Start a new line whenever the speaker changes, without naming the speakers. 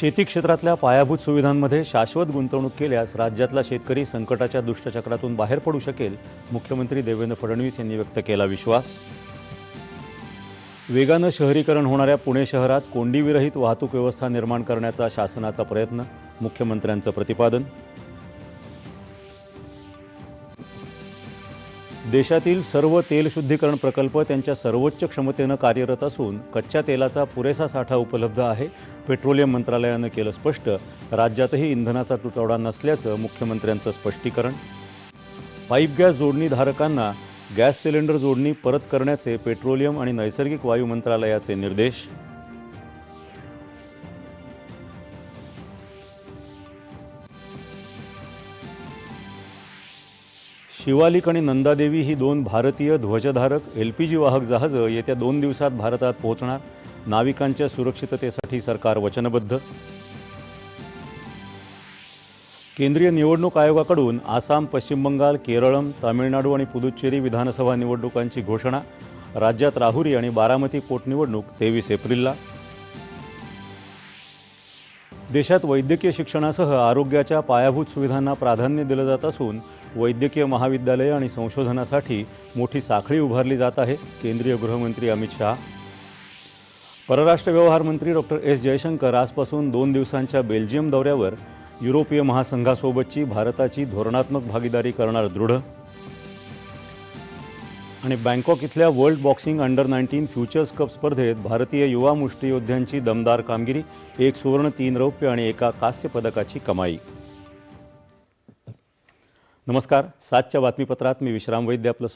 शेती क्षेत्रातल्या पायाभूत सुविधांमध्ये शाश्वत गुंतवणूक केल्यास राज्यातला शेतकरी संकटाच्या दुष्टचक्रातून बाहेर पडू शकेल, मुख्यमंत्री देवेंद्र फडणवीस यांनी व्यक्त केला विश्वास। वेगानं शहरीकरण होणाऱ्या पुणे शहरात कोंडीविरहित वाहतूक व्यवस्था निर्माण करण्याचा शासनाचा प्रयत्न, मुख्यमंत्र्यांचं प्रतिपादन। देशातील सर्व तेल शुद्धीकरण प्रकल्प त्यांच्या सर्वोच्च क्षमतेनं कार्यरत असून कच्च्या तेलाचा पुरेसा साठा उपलब्ध आहे, पेट्रोलियम मंत्रालयानं केलं स्पष्ट। राज्यातही इंधनाचा तुटवडा नसल्याचं मुख्यमंत्र्यांचं स्पष्टीकरण। पाईप गॅस जोडणी धारकांना गॅस सिलेंडर जोडणी परत करण्याचे पेट्रोलियम आणि नैसर्गिक वायू मंत्रालयाचे निर्देश। शिवालिक आणि नंदादेवी ही दोन भारतीय ध्वजधारक LPG वाहक जहाजं येत्या 2 दिवसात भारतात पोहोचणार, नाविकांच्या सुरक्षिततेसाठी सरकार वचनबद्ध। केंद्रीय निवडणूक आयोगाकडून आसाम, पश्चिम बंगाल, केरळम, तामिळनाडू आणि पुदुच्चेरी विधानसभा निवडणुकांची घोषणा। राज्यात राहुरी आणि बारामती पोटनिवडणूक 23 एप्रिलला। देशात वैद्यकीय शिक्षणासह आरोग्याच्या पायाभूत सुविधांना प्राधान्य दिलं जात असून वैद्यकीय महाविद्यालये आणि संशोधनासाठी मोठी साखळी उभारली जात आहे, केंद्रीय गृहमंत्री अमित शहा। परराष्ट्र व्यवहार मंत्री डॉ. S. जयशंकर आजपासून 2 दिवसांच्या बेल्जियम दौऱ्यावर। युरोपीय महासंघासोबतची भारताची धोरणात्मक भागीदारी करणार दृढ। आणि बँकॉक इथल्या world boxing under-19 futures cup स्पर्धेत भारतीय युवा मुष्टियोद्ध्यांची दमदार कामगिरी, 1 सुवर्ण, 3 रौप्य आणि 1 कांस्य पदकाची कमाई। नमस्कार, 7च्या बातमीपत्रात मी विश्राम वैद्य आपलं